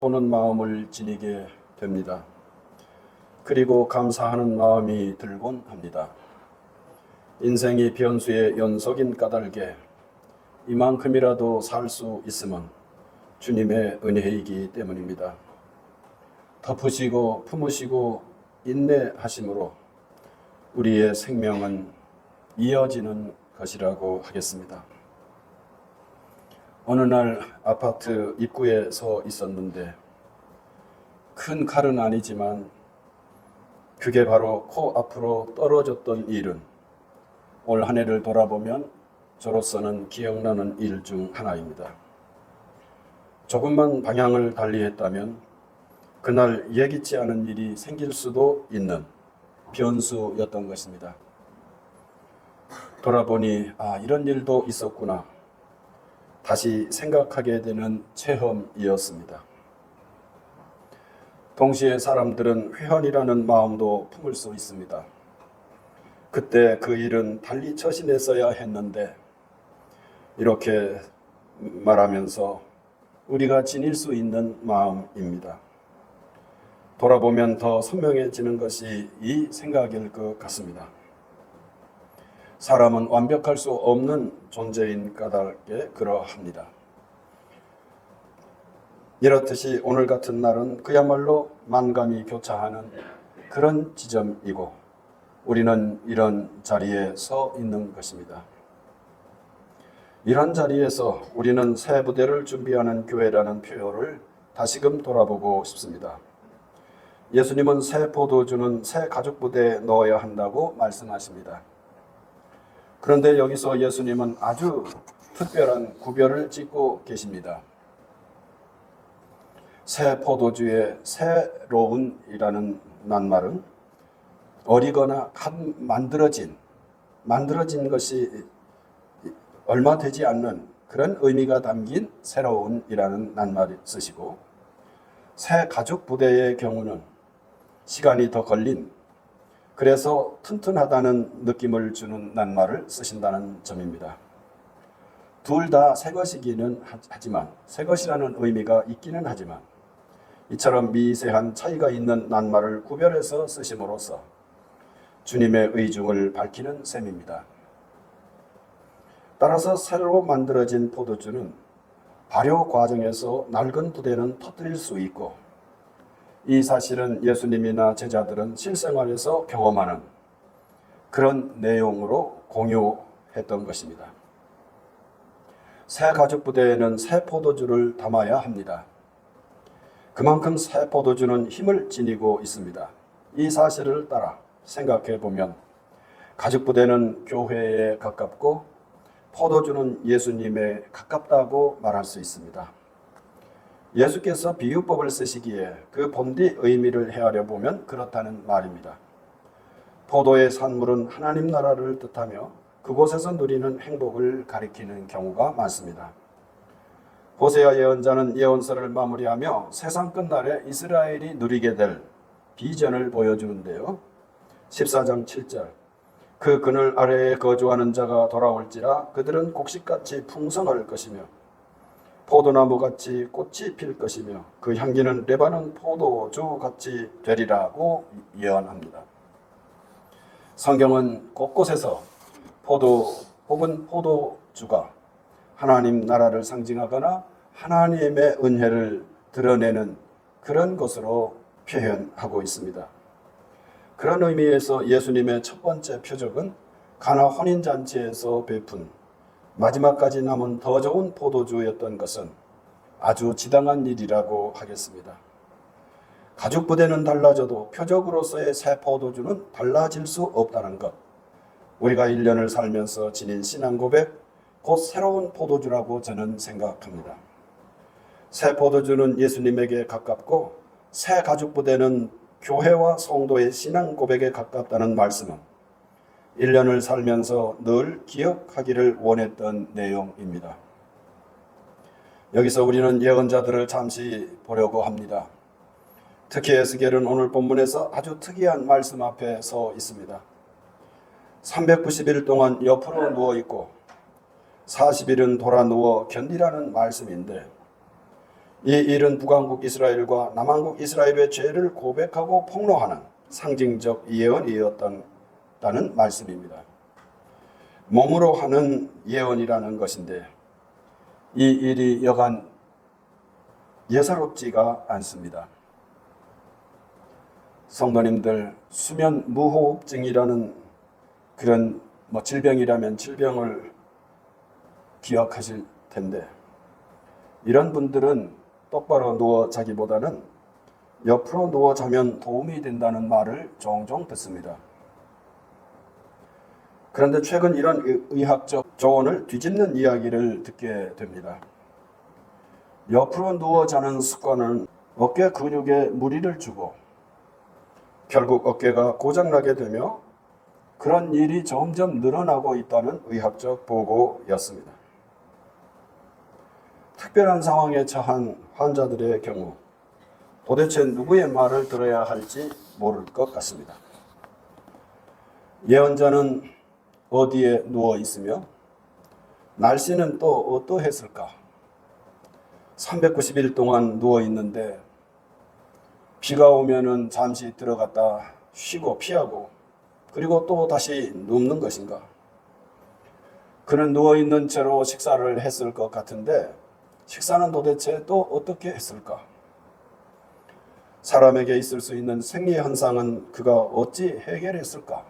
보는 마음을 지니게 됩니다. 그리고 감사하는 마음이 들곤 합니다. 인생이 변수의 연속인 까닭에 이만큼이라도 살 수 있음은 주님의 은혜이기 때문입니다. 덮으시고 품으시고 인내하심으로 우리의 생명은 이어지는 것이라고 하겠습니다. 어느 날 아파트 입구에 서 있었는데 큰 칼은 아니지만 그게 바로 코앞으로 떨어졌던 일은 올 한 해를 돌아보면 저로서는 기억나는 일 중 하나입니다. 조금만 방향을 달리했다면 그날 예기치 않은 일이 생길 수도 있는 변수였던 것입니다. 돌아보니 이런 일도 있었구나. 다시 생각하게 되는 체험이었습니다. 동시에 사람들은 회한이라는 마음도 품을 수 있습니다. 그때 그 일은 달리 처신했어야 했는데 이렇게 말하면서 우리가 지닐 수 있는 마음입니다. 돌아보면 더 선명해지는 것이 이 생각일 것 같습니다. 사람은 완벽할 수 없는 존재인 까닭에 그러합니다. 이렇듯이 오늘 같은 날은 그야말로 만감이 교차하는 그런 지점이고 우리는 이런 자리에 서 있는 것입니다. 이런 자리에서 우리는 새 부대를 준비하는 교회라는 표현을 다시금 돌아보고 싶습니다. 예수님은 새 포도주는 새 가죽 부대에 넣어야 한다고 말씀하십니다. 그런데 여기서 예수님은 아주 특별한 구별을 짓고 계십니다. 새 포도주의 새로운이라는 낱말은 어리거나 갓 만들어진 것이 얼마 되지 않는 그런 의미가 담긴 새로운이라는 낱말을 쓰시고 새 가죽 부대의 경우는 시간이 더 걸린 그래서 튼튼하다는 느낌을 주는 낱말을 쓰신다는 점입니다. 둘 다 새 것이기는 하지만 새 것이라는 의미가 있기는 하지만 이처럼 미세한 차이가 있는 낱말을 구별해서 쓰심으로써 주님의 의중을 밝히는 셈입니다. 따라서 새로 만들어진 포도주는 발효 과정에서 낡은 부대는 터뜨릴 수 있고 이 사실은 예수님이나 제자들은 실생활에서 경험하는 그런 내용으로 공유했던 것입니다. 새 가죽 부대에는 새 포도주를 담아야 합니다. 그만큼 새 포도주는 힘을 지니고 있습니다. 이 사실을 따라 생각해 보면 가죽 부대는 교회에 가깝고 포도주는 예수님에 가깝다고 말할 수 있습니다. 예수께서 비유법을 쓰시기에 그 본디 의미를 헤아려 보면 그렇다는 말입니다. 포도의 산물은 하나님 나라를 뜻하며 그곳에서 누리는 행복을 가리키는 경우가 많습니다. 호세아 예언자는 예언서를 마무리하며 세상 끝날에 이스라엘이 누리게 될 비전을 보여주는데요. 14장 7절 그 그늘 아래에 거주하는 자가 돌아올지라 그들은 곡식같이 풍성할 것이며 포도나무같이 꽃이 필 것이며 그 향기는 레바논 포도주같이 되리라고 예언합니다. 성경은 곳곳에서 포도 혹은 포도주가 하나님 나라를 상징하거나 하나님의 은혜를 드러내는 그런 것으로 표현하고 있습니다. 그런 의미에서 예수님의 첫 번째 표적은 가나 혼인잔치에서 베푼 마지막까지 남은 더 좋은 포도주였던 것은 아주 지당한 일이라고 하겠습니다. 가죽 부대는 달라져도 표적으로서의 새 포도주는 달라질 수 없다는 것. 우리가 1년을 살면서 지닌 신앙 고백, 곧 새로운 포도주라고 저는 생각합니다. 새 포도주는 예수님에게 가깝고 새 가죽 부대는 교회와 성도의 신앙 고백에 가깝다는 말씀은 1년을 살면서 늘 기억하기를 원했던 내용입니다. 여기서 우리는 예언자들을 잠시 보려고 합니다. 특히 에스겔은 오늘 본문에서 아주 특이한 말씀 앞에 서 있습니다. 390일 동안 옆으로 누워있고 40일은 돌아 누워 견디라는 말씀인데 이 일은 북왕국 이스라엘과 남왕국 이스라엘의 죄를 고백하고 폭로하는 상징적 예언이었다는 말씀입니다. 몸으로 하는 예언이라는 것인데 이 일이 여간 예사롭지가 않습니다. 성도님들, 수면 무호흡증이라는 그런 질병이라면 질병을 기억하실 텐데 이런 분들은 똑바로 누워 자기보다는 옆으로 누워 자면 도움이 된다는 말을 종종 듣습니다. 그런데 최근 이런 의학적 조언을 뒤집는 이야기를 듣게 됩니다. 옆으로 누워 자는 습관은 어깨 근육에 무리를 주고 결국 어깨가 고장나게 되며 그런 일이 점점 늘어나고 있다는 의학적 보고였습니다. 특별한 상황에 처한 환자들의 경우 도대체 누구의 말을 들어야 할지 모를 것 같습니다. 예언자는 어디에 누워 있으며 날씨는 또 어떠했을까? 390일 동안 누워 있는데 비가 오면은 잠시 들어갔다 쉬고 피하고 그리고 또 다시 눕는 것인가? 그는 누워 있는 채로 식사를 했을 것 같은데 식사는 도대체 또 어떻게 했을까? 사람에게 있을 수 있는 생리 현상은 그가 어찌 해결했을까?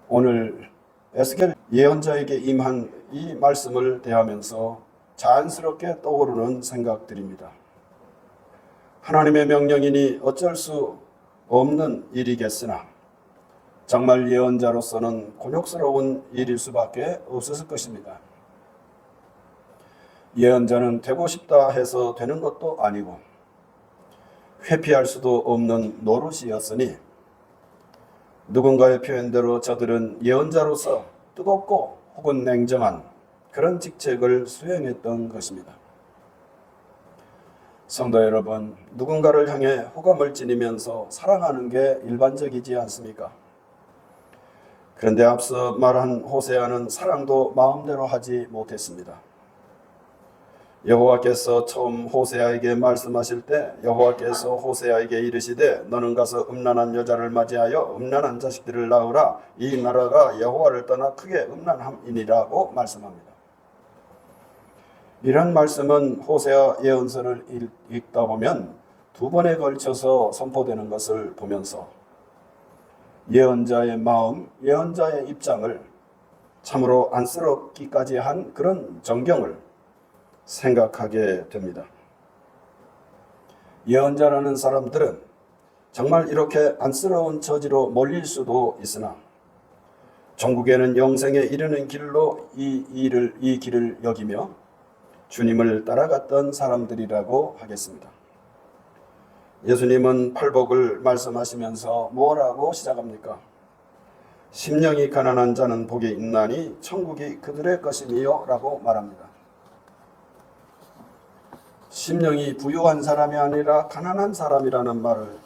오늘 에스겔 예언자에게 임한 이 말씀을 대하면서 자연스럽게 떠오르는 생각들입니다. 하나님의 명령이니 어쩔 수 없는 일이겠으나 정말 예언자로서는 곤욕스러운 일일 수밖에 없었을 것입니다. 예언자는 되고 싶다 해서 되는 것도 아니고 회피할 수도 없는 노릇이었으니 누군가의 표현대로 저들은 예언자로서 뜨겁고 혹은 냉정한 그런 직책을 수행했던 것입니다. 성도 여러분, 누군가를 향해 호감을 지니면서 사랑하는 게 일반적이지 않습니까? 그런데 앞서 말한 호세아는 사랑도 마음대로 하지 못했습니다. 여호와께서 처음 호세아에게 말씀하실 때 여호와께서 호세아에게 이르시되 너는 가서 음란한 여자를 맞이하여 음란한 자식들을 낳으라. 이 나라가 여호와를 떠나 크게 음란함이니라고 말씀합니다. 이런 말씀은 호세아 예언서를 읽다 보면 두 번에 걸쳐서 선포되는 것을 보면서 예언자의 마음, 예언자의 입장을 참으로 안쓰럽기까지 한 그런 정경을 생각하게 됩니다. 예언자라는 사람들은 정말 이렇게 안쓰러운 처지로 몰릴 수도 있으나 종국에는 영생에 이르는 길로 이 길을 여기며 주님을 따라갔던 사람들이라고 하겠습니다. 예수님은 팔복을 말씀하시면서 뭐라고 시작합니까? 심령이 가난한 자는 복이 있나니 천국이 그들의 것이니요 라고 말합니다. 심령이 부유한 사람이 아니라 가난한 사람이라는 말을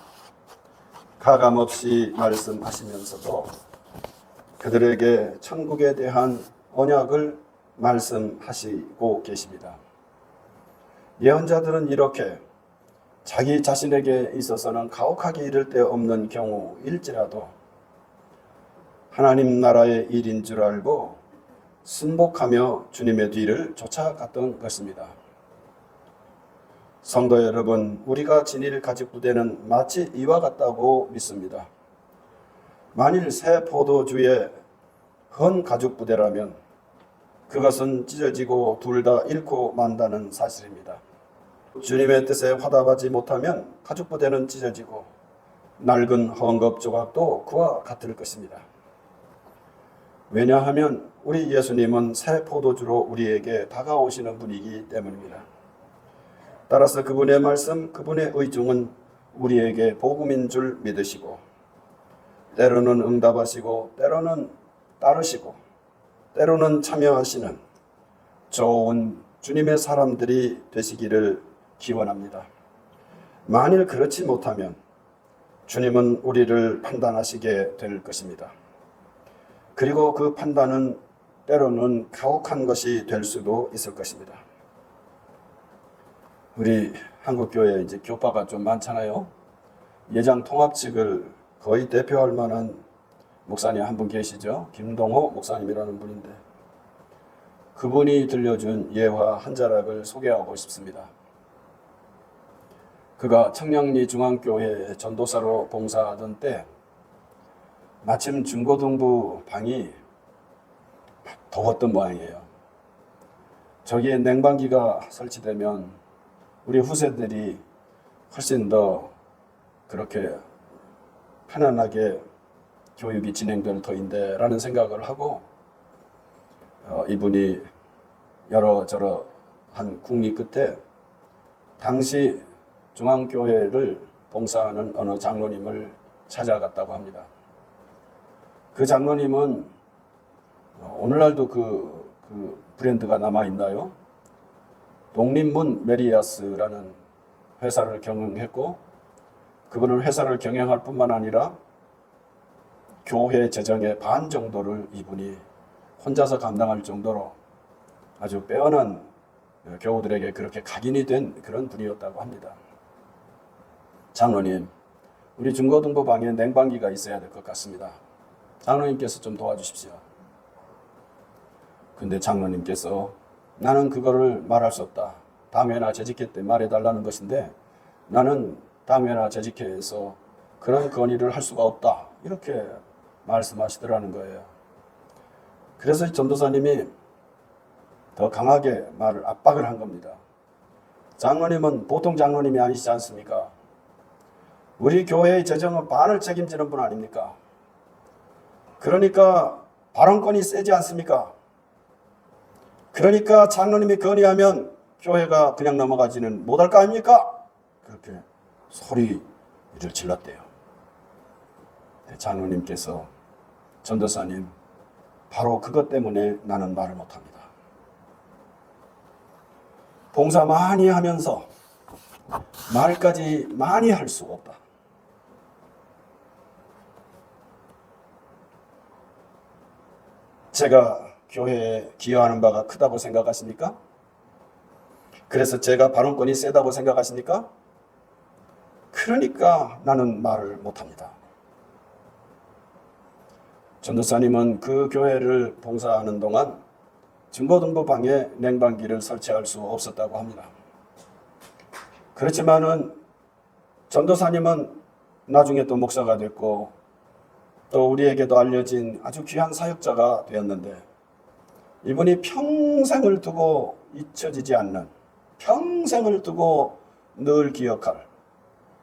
가감없이 말씀하시면서도 그들에게 천국에 대한 언약을 말씀하시고 계십니다. 예언자들은 이렇게 자기 자신에게 있어서는 가혹하게 이를 데 없는 경우일지라도 하나님 나라의 일인 줄 알고 순복하며 주님의 뒤를 쫓아갔던 것입니다. 성도 여러분, 우리가 지닐 가죽부대는 마치 이와 같다고 믿습니다. 만일 새 포도주에 헌 가죽부대라면 그것은 찢어지고 둘 다 잃고 만다는 사실입니다. 주님의 뜻에 화답하지 못하면 가죽부대는 찢어지고 낡은 헝겊 조각도 그와 같을 것입니다. 왜냐하면 우리 예수님은 새 포도주로 우리에게 다가오시는 분이기 때문입니다. 따라서 그분의 말씀, 그분의 의중은 우리에게 복음인 줄 믿으시고 때로는 응답하시고 때로는 따르시고 때로는 참여하시는 좋은 주님의 사람들이 되시기를 기원합니다. 만일 그렇지 못하면 주님은 우리를 판단하시게 될 것입니다. 그리고 그 판단은 때로는 가혹한 것이 될 수도 있을 것입니다. 우리 한국교회 이제 교파가 좀 많잖아요. 예장 통합측을 거의 대표할 만한 목사님 한 분 계시죠. 김동호 목사님이라는 분인데 그분이 들려준 예화 한 자락을 소개하고 싶습니다. 그가 청량리 중앙교회 전도사로 봉사하던 때 마침 중고등부 방이 더웠던 모양이에요. 저기에 냉방기가 설치되면 우리 후세들이 훨씬 더 그렇게 편안하게 교육이 진행될 터인데 라는 생각을 하고 이분이 여러저러 한 궁리 끝에 당시 중앙교회를 봉사하는 어느 장로님을 찾아갔다고 합니다. 그 장로님은 오늘날도 그 브랜드가 남아있나요? 독립문 메리아스라는 회사를 경영했고 그분은 회사를 경영할 뿐만 아니라 교회 재정의 반 정도를 이분이 혼자서 감당할 정도로 아주 빼어난 교우들에게 그렇게 각인이 된 그런 분이었다고 합니다. 장로님, 우리 중고등부 방에 냉방기가 있어야 될 것 같습니다. 장로님께서 좀 도와주십시오. 근데 장로님께서 나는 그거를 말할 수 없다. 당회나 재직회 때 말해달라는 것인데 나는 당회나 재직회에서 그런 건의를 할 수가 없다. 이렇게 말씀하시더라는 거예요. 그래서 전도사님이 더 강하게 압박을 한 겁니다. 장로님은 보통 장로님이 아니시지 않습니까? 우리 교회의 재정은 반을 책임지는 분 아닙니까? 그러니까 발언권이 세지 않습니까? 그러니까 장로님이 건의하면 교회가 그냥 넘어가지는 못할 거 아닙니까? 그렇게 소리를 질렀대요. 장로님께서 전도사님, 바로 그것 때문에 나는 말을 못합니다. 봉사 많이 하면서 말까지 많이 할 수가 없다. 제가 교회에 기여하는 바가 크다고 생각하십니까? 그래서 제가 발언권이 세다고 생각하십니까? 그러니까 나는 말을 못합니다. 전도사님은 그 교회를 봉사하는 동안 중고등부 방에 냉방기를 설치할 수 없었다고 합니다. 그렇지만은 전도사님은 나중에 또 목사가 됐고 또 우리에게도 알려진 아주 귀한 사역자가 되었는데 이분이 평생을 두고 잊혀지지 않는, 평생을 두고 늘 기억할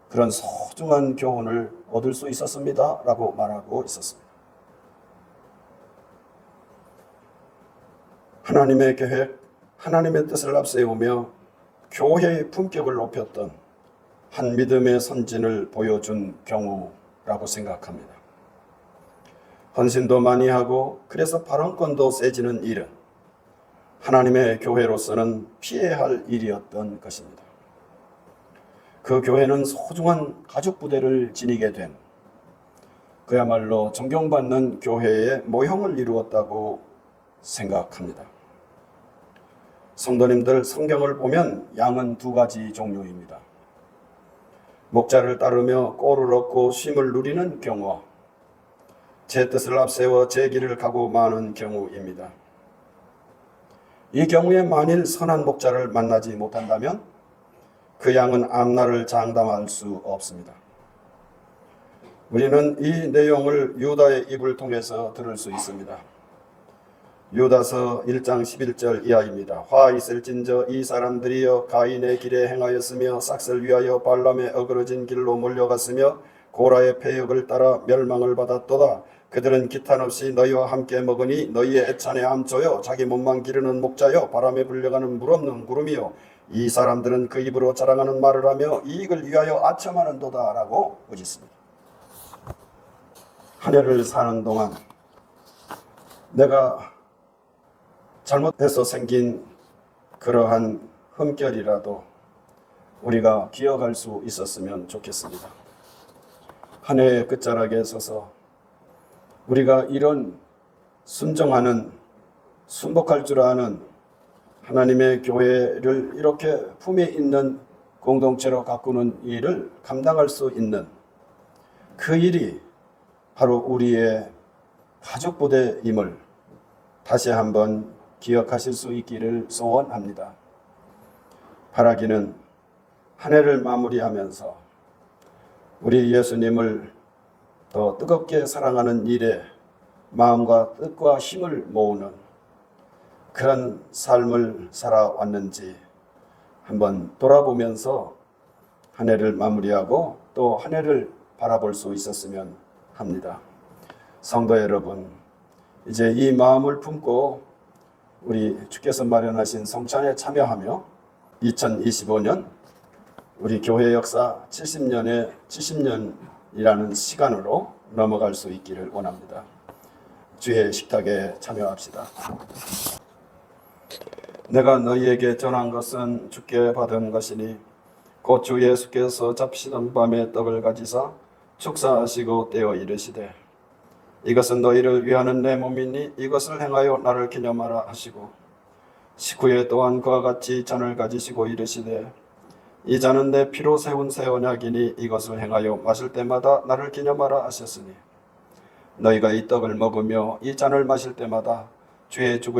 그런 소중한 교훈을 얻을 수 있었습니다 라고 말하고 있었습니다. 하나님의 계획, 하나님의 뜻을 앞세우며 교회의 품격을 높였던 한 믿음의 선진을 보여준 경우라고 생각합니다. 헌신도 많이 하고 그래서 발언권도 세지는 일은 하나님의 교회로서는 피해야 할 일이었던 것입니다. 그 교회는 소중한 가죽 부대를 지니게 된 그야말로 존경받는 교회의 모형을 이루었다고 생각합니다. 성도님들, 성경을 보면 양은 두 가지 종류입니다. 목자를 따르며 꼴을 얻고 쉼을 누리는 경우와 제 뜻을 앞세워 제 길을 가고 마는 경우입니다. 이 경우에 만일 선한 목자를 만나지 못한다면 그 양은 앞날을 장담할 수 없습니다. 우리는 이 내용을 유다의 입을 통해서 들을 수 있습니다. 유다서 1장 11절 이하입니다. 화 있을진저 이 사람들이여 가인의 길에 행하였으며 싹을 위하여 발람의 어그러진 길로 몰려갔으며 고라의 패역을 따라 멸망을 받았도다. 그들은 기탄 없이 너희와 함께 먹으니 너희의 애찬의 암초요 자기 몸만 기르는 목자요 바람에 불려가는 물 없는 구름이요 이 사람들은 그 입으로 자랑하는 말을 하며 이익을 위하여 아첨하는도다 라고 보셨습니다. 한 해를 사는 동안 내가 잘못해서 생긴 그러한 흠결이라도 우리가 기억할 수 있었으면 좋겠습니다. 한 해의 끝자락에 서서 우리가 이런 순종하는, 순복할 줄 아는 하나님의 교회를 이렇게 품에 있는 공동체로 가꾸는 일을 감당할 수 있는 그 일이 바로 우리의 가족부대임을 다시 한번 기억하실 수 있기를 소원합니다. 바라기는 한 해를 마무리하면서 우리 예수님을 더 뜨겁게 사랑하는 일에 마음과 뜻과 힘을 모으는 그런 삶을 살아왔는지 한번 돌아보면서 한 해를 마무리하고 또 한 해를 바라볼 수 있었으면 합니다. 성도 여러분, 이제 이 마음을 품고 우리 주께서 마련하신 성찬에 참여하며 2025년 우리 교회 역사 70년이라는 시간으로 넘어갈 수 있기를 원합니다. 주의 식탁에 참여합시다. 내가 너희에게 전한 것은 주께 받은 것이니 곧 주 예수께서 잡시던 밤에 떡을 가지사 축사하시고 떼어 이르시되 이것은 너희를 위하는 내 몸이니 이것을 행하여 나를 기념하라 하시고 식후에 또한 그와 같이 잔을 가지시고 이르시되 이 잔은 내 피로 세운 새 언약이니 이것을 행하여 마실 때마다 나를 기념하라 하셨으니 너희가 이 떡을 먹으며 이 잔을 마실 때마다 주의 죽으